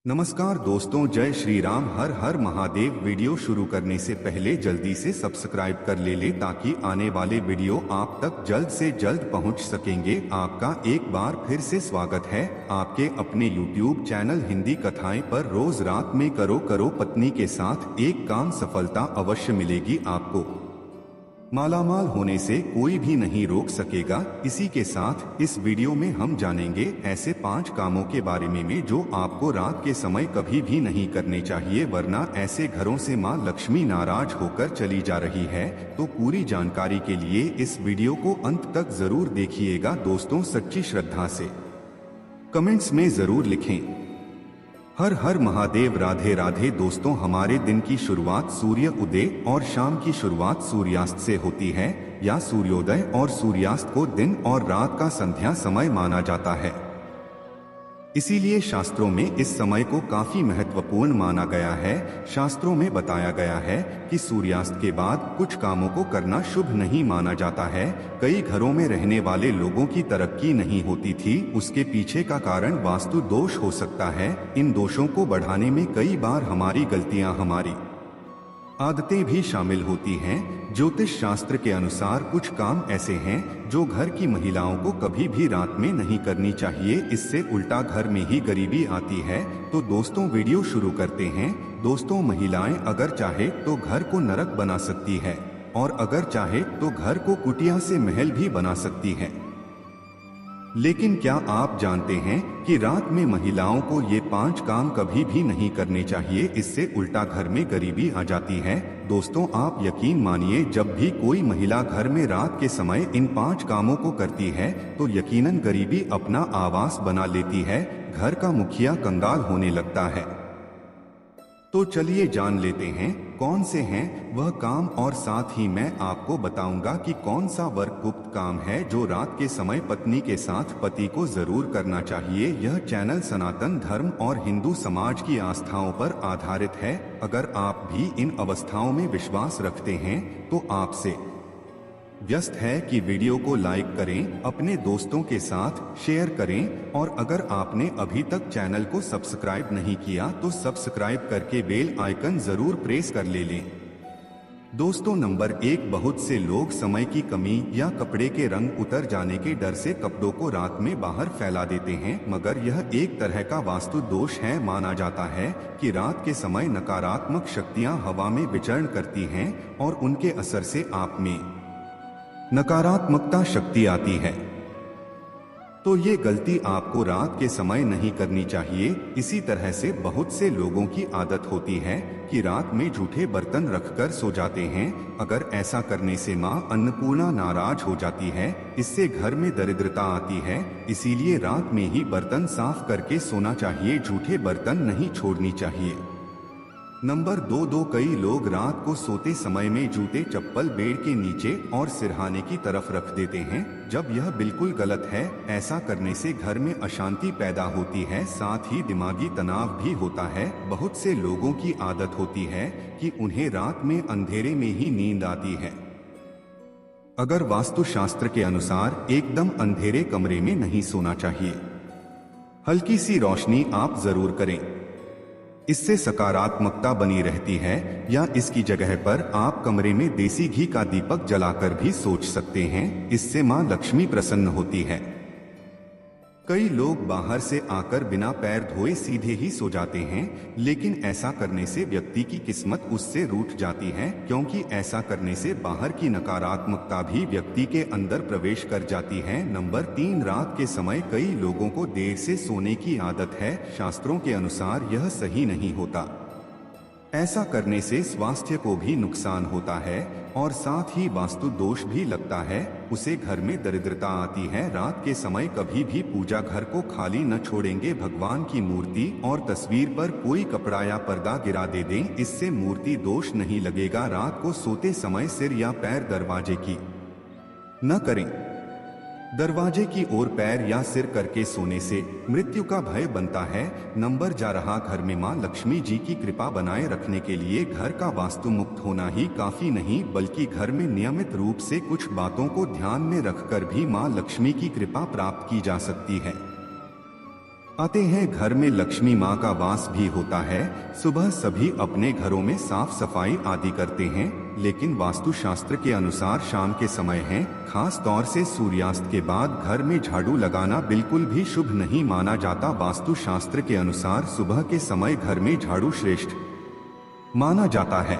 नमस्कार दोस्तों, जय श्री राम। हर हर महादेव। वीडियो शुरू करने से पहले जल्दी से सब्सक्राइब कर ले ताकि आने वाले वीडियो आप तक जल्द से जल्द पहुंच सकेंगे। आपका एक बार फिर से स्वागत है आपके अपने YouTube चैनल हिंदी कथाएं पर। रोज रात में करो करो पत्नी के साथ एक काम, सफलता अवश्य मिलेगी आपको। मालामाल होने से कोई भी नहीं रोक सकेगा। इसी के साथ इस वीडियो में हम जानेंगे ऐसे 5 कामों के बारे में जो आपको रात के समय कभी भी नहीं करने चाहिए, वरना ऐसे घरों से मां लक्ष्मी नाराज होकर चली जा रही है। तो पूरी जानकारी के लिए इस वीडियो को अंत तक जरूर देखिएगा दोस्तों। सच्ची श्रद्धा से कमेंट्स में जरूर लिखें हर हर महादेव। राधे राधे दोस्तों, हमारे दिन की शुरुआत सूर्य उदय और शाम की शुरुआत सूर्यास्त से होती है, या सूर्योदय और सूर्यास्त को दिन और रात का संध्या समय माना जाता है। इसीलिए शास्त्रों में इस समय को काफी महत्वपूर्ण माना गया है। शास्त्रों में बताया गया है कि सूर्यास्त के बाद कुछ कामों को करना शुभ नहीं माना जाता है। कई घरों में रहने वाले लोगों की तरक्की नहीं होती थी। उसके पीछे का कारण वास्तु दोष हो सकता है। इन दोषों को बढ़ाने में कई बार हमारी गलतियां, हमारी आदतें भी शामिल होती हैं। ज्योतिष शास्त्र के अनुसार कुछ काम ऐसे हैं जो घर की महिलाओं को कभी भी रात में नहीं करनी चाहिए। इससे उल्टा घर में ही गरीबी आती है। तो दोस्तों वीडियो शुरू करते हैं। दोस्तों, महिलाएं अगर चाहे तो घर को नरक बना सकती है, और अगर चाहे तो घर को कुटिया से महल भी बना सकती है। लेकिन क्या आप जानते हैं कि रात में महिलाओं को ये 5 काम कभी भी नहीं करने चाहिए। इससे उल्टा घर में गरीबी आ जाती है। दोस्तों, आप यकीन मानिए, जब भी कोई महिला घर में रात के समय इन 5 कामों को करती है तो यकीनन गरीबी अपना आवास बना लेती है। घर का मुखिया कंगाल होने लगता है। तो चलिए जान लेते हैं कौन से हैं वह काम, और साथ ही मैं आपको बताऊंगा कि कौन सा वर्ग गुप्त काम है जो रात के समय पत्नी के साथ पति को जरूर करना चाहिए। यह चैनल सनातन धर्म और हिंदू समाज की आस्थाओं पर आधारित है। अगर आप भी इन अवस्थाओं में विश्वास रखते हैं तो आपसे व्यस्त है कि वीडियो को लाइक करें, अपने दोस्तों के साथ शेयर करें, और अगर आपने अभी तक चैनल को सब्सक्राइब नहीं किया तो सब्सक्राइब करके बेल आइकन जरूर प्रेस कर लें। दोस्तों, नंबर 1, बहुत से लोग समय की कमी या कपड़े के रंग उतर जाने के डर से कपड़ों को रात में बाहर फैला देते हैं, मगर यह एक तरह का वास्तु दोष है। माना जाता है कि रात के समय नकारात्मक शक्तियां हवा में विचरण करती हैं और उनके असर से आप में नकारात्मकता शक्ति आती है। तो ये गलती आपको रात के समय नहीं करनी चाहिए। इसी तरह से बहुत से लोगों की आदत होती है कि रात में जूठे बर्तन रखकर सो जाते हैं। अगर ऐसा करने से मां अन्नपूर्णा नाराज हो जाती है। इससे घर में दरिद्रता आती है। इसीलिए रात में ही बर्तन साफ करके सोना चाहिए, जूठे बर्तन नहीं छोड़नी चाहिए। नंबर 2, कई लोग रात को सोते समय में जूते चप्पल बेड के नीचे और सिरहाने की तरफ रख देते हैं, जब यह बिल्कुल गलत है। ऐसा करने से घर में अशांति पैदा होती है, साथ ही दिमागी तनाव भी होता है। बहुत से लोगों की आदत होती है कि उन्हें रात में अंधेरे में ही नींद आती है। अगर वास्तुशास्त्र के अनुसार एकदम अंधेरे कमरे में नहीं सोना चाहिए। हल्की सी रोशनी आप जरूर करें, इससे सकारात्मकता बनी रहती है। या इसकी जगह पर आप कमरे में देसी घी का दीपक जलाकर भी सोच सकते हैं। इससे मां लक्ष्मी प्रसन्न होती है। कई लोग बाहर से आकर बिना पैर धोए सीधे ही सो जाते हैं, लेकिन ऐसा करने से व्यक्ति की किस्मत उससे रूठ जाती है, क्योंकि ऐसा करने से बाहर की नकारात्मकता भी व्यक्ति के अंदर प्रवेश कर जाती है। नंबर 3, रात के समय कई लोगों को देर से सोने की आदत है। शास्त्रों के अनुसार यह सही नहीं होता। ऐसा करने से स्वास्थ्य को भी नुकसान होता है और साथ ही वास्तु दोष भी लगता है। उसे घर में दरिद्रता आती है। रात के समय कभी भी पूजा घर को खाली न छोड़ेंगे। भगवान की मूर्ति और तस्वीर पर कोई कपड़ा या पर्दा गिरा दे दें, इससे मूर्ति दोष नहीं लगेगा। रात को सोते समय सिर या पैर दरवाजे की न करें। दरवाजे की ओर पैर या सिर करके सोने से मृत्यु का भय बनता है। नंबर जा रहा, घर में मां लक्ष्मी जी की कृपा बनाए रखने के लिए घर का वास्तु मुक्त होना ही काफी नहीं, बल्कि घर में नियमित रूप से कुछ बातों को ध्यान में रखकर भी मां लक्ष्मी की कृपा प्राप्त की जा सकती है। आते हैं घर में लक्ष्मी माँ का वास भी होता है। सुबह सभी अपने घरों में साफ सफाई आदि करते हैं, लेकिन वास्तुशास्त्र के अनुसार शाम के समय है, खास तौर से सूर्यास्त के बाद घर में झाड़ू लगाना बिल्कुल भी शुभ नहीं माना जाता। वास्तुशास्त्र के अनुसार सुबह के समय घर में झाड़ू श्रेष्ठ माना जाता है।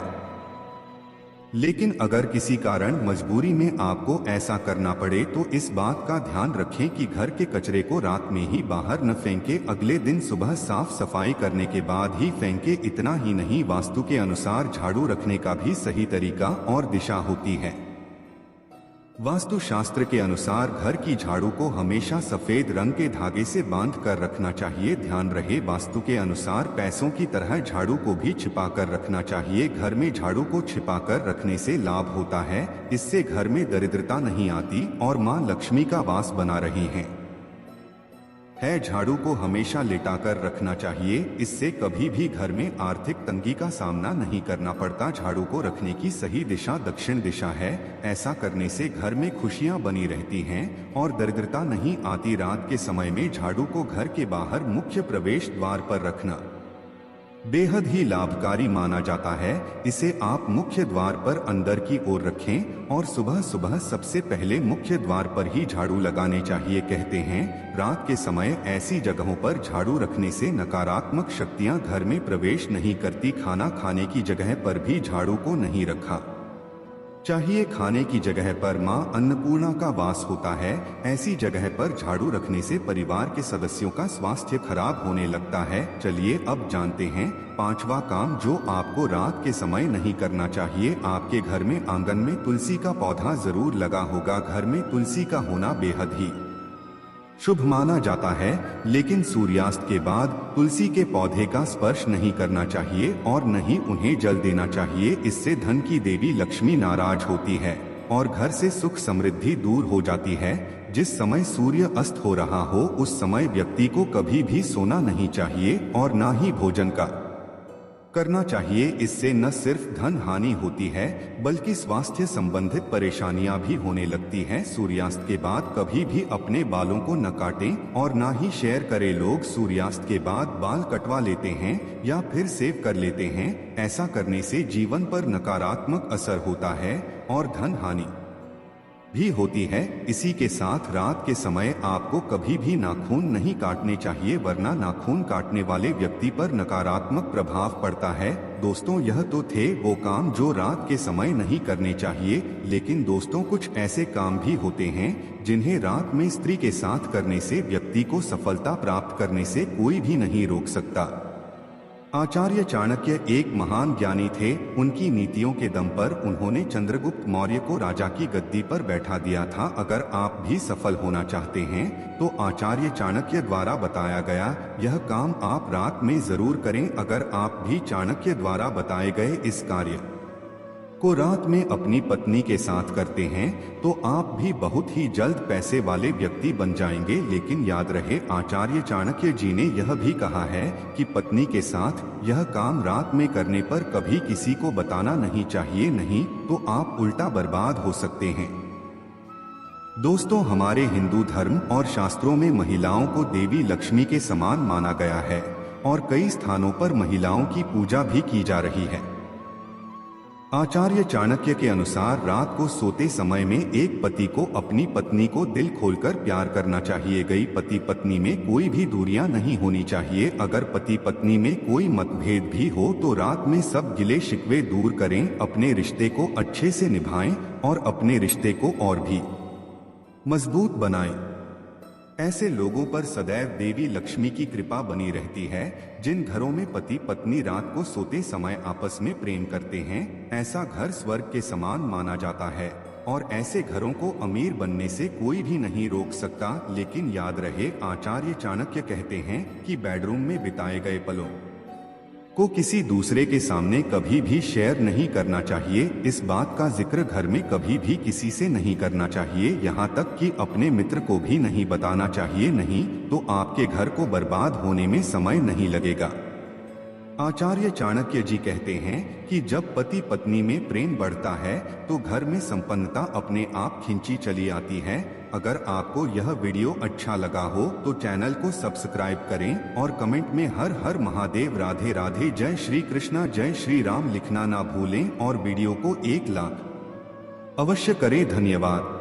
लेकिन अगर किसी कारण मजबूरी में आपको ऐसा करना पड़े तो इस बात का ध्यान रखें कि घर के कचरे को रात में ही बाहर न फेंके, अगले दिन सुबह साफ सफाई करने के बाद ही फेंके। इतना ही नहीं, वास्तु के अनुसार झाड़ू रखने का भी सही तरीका और दिशा होती है। वास्तुशास्त्र के अनुसार घर की झाड़ू को हमेशा सफेद रंग के धागे से बांध कर रखना चाहिए। ध्यान रहे, वास्तु के अनुसार पैसों की तरह झाड़ू को भी छिपा कर रखना चाहिए। घर में झाड़ू को छिपा कर रखने से लाभ होता है, इससे घर में दरिद्रता नहीं आती और मां लक्ष्मी का वास बना रही है। झाड़ू को हमेशा लेटाकर रखना चाहिए, इससे कभी भी घर में आर्थिक तंगी का सामना नहीं करना पड़ता। झाड़ू को रखने की सही दिशा दक्षिण दिशा है। ऐसा करने से घर में खुशियां बनी रहती हैं और दरिद्रता नहीं आती। रात के समय में झाड़ू को घर के बाहर मुख्य प्रवेश द्वार पर रखना बेहद ही लाभकारी माना जाता है। इसे आप मुख्य द्वार पर अंदर की ओर रखें और सुबह सुबह सबसे पहले मुख्य द्वार पर ही झाड़ू लगाने चाहिए। कहते हैं रात के समय ऐसी जगहों पर झाड़ू रखने से नकारात्मक शक्तियां घर में प्रवेश नहीं करती। खाना खाने की जगह पर भी झाड़ू को नहीं रखा चाहिए। खाने की जगह पर मां अन्नपूर्णा का वास होता है, ऐसी जगह पर झाड़ू रखने से परिवार के सदस्यों का स्वास्थ्य खराब होने लगता है। चलिए अब जानते हैं पांचवा काम जो आपको रात के समय नहीं करना चाहिए। आपके घर में आंगन में तुलसी का पौधा जरूर लगा होगा। घर में तुलसी का होना बेहद ही शुभ माना जाता है, लेकिन सूर्यास्त के बाद तुलसी के पौधे का स्पर्श नहीं करना चाहिए और न ही उन्हें जल देना चाहिए। इससे धन की देवी लक्ष्मी नाराज होती है और घर से सुख समृद्धि दूर हो जाती है। जिस समय सूर्य अस्त हो रहा हो उस समय व्यक्ति को कभी भी सोना नहीं चाहिए और ना ही भोजन करना चाहिए। इससे न सिर्फ धन हानि होती है बल्कि स्वास्थ्य संबंधित परेशानियां भी होने लगती हैं। सूर्यास्त के बाद कभी भी अपने बालों को न काटें और ना ही शेयर करें। लोग सूर्यास्त के बाद बाल कटवा लेते हैं या फिर सेव कर लेते हैं। ऐसा करने से जीवन पर नकारात्मक असर होता है और धन हानि भी होती है। इसी के साथ रात के समय आपको कभी भी नाखून नहीं काटने चाहिए, वरना नाखून काटने वाले व्यक्ति पर नकारात्मक प्रभाव पड़ता है। दोस्तों, यह तो थे वो काम जो रात के समय नहीं करने चाहिए, लेकिन दोस्तों कुछ ऐसे काम भी होते हैं जिन्हें रात में स्त्री के साथ करने से व्यक्ति को सफलता प्राप्त करने से कोई भी नहीं रोक सकता। आचार्य चाणक्य एक महान ज्ञानी थे। उनकी नीतियों के दम पर उन्होंने चंद्रगुप्त मौर्य को राजा की गद्दी पर बैठा दिया था। अगर आप भी सफल होना चाहते हैं तो आचार्य चाणक्य द्वारा बताया गया यह काम आप रात में जरूर करें। अगर आप भी चाणक्य द्वारा बताए गए इस कार्य को रात में अपनी पत्नी के साथ करते हैं तो आप भी बहुत ही जल्द पैसे वाले व्यक्ति बन जाएंगे। लेकिन याद रहे, आचार्य चाणक्य जी ने यह भी कहा है कि पत्नी के साथ यह काम रात में करने पर कभी किसी को बताना नहीं चाहिए, नहीं तो आप उल्टा बर्बाद हो सकते हैं। दोस्तों, हमारे हिंदू धर्म और शास्त्रों में महिलाओं को देवी लक्ष्मी के समान माना गया है और कई स्थानों पर महिलाओं की पूजा भी की जा रही है। आचार्य चाणक्य के अनुसार रात को सोते समय में एक पति को अपनी पत्नी को दिल खोलकर प्यार करना चाहिए। गई पति पत्नी में कोई भी दूरियां नहीं होनी चाहिए। अगर पति पत्नी में कोई मतभेद भी हो तो रात में सब गिले शिकवे दूर करें, अपने रिश्ते को अच्छे से निभाएं और अपने रिश्ते को और भी मजबूत बनाएं। ऐसे लोगों पर सदैव देवी लक्ष्मी की कृपा बनी रहती है। जिन घरों में पति पत्नी रात को सोते समय आपस में प्रेम करते हैं, ऐसा घर स्वर्ग के समान माना जाता है और ऐसे घरों को अमीर बनने से कोई भी नहीं रोक सकता। लेकिन याद रहे, आचार्य चाणक्य कहते हैं कि बेडरूम में बिताए गए पलों को किसी दूसरे के सामने कभी भी शेयर नहीं करना चाहिए। इस बात का जिक्र घर में कभी भी किसी से नहीं करना चाहिए, यहाँ तक कि अपने मित्र को भी नहीं बताना चाहिए, नहीं तो आपके घर को बर्बाद होने में समय नहीं लगेगा। आचार्य चाणक्य जी कहते हैं कि जब पति पत्नी में प्रेम बढ़ता है तो घर में संपन्नता अपने आप खिंची चली आती है। अगर आपको यह वीडियो अच्छा लगा हो तो चैनल को सब्सक्राइब करें और कमेंट में हर हर महादेव, राधे राधे, जय श्री कृष्णा, जय श्री राम लिखना ना भूलें और वीडियो को 1 लाख अवश्य करें। धन्यवाद।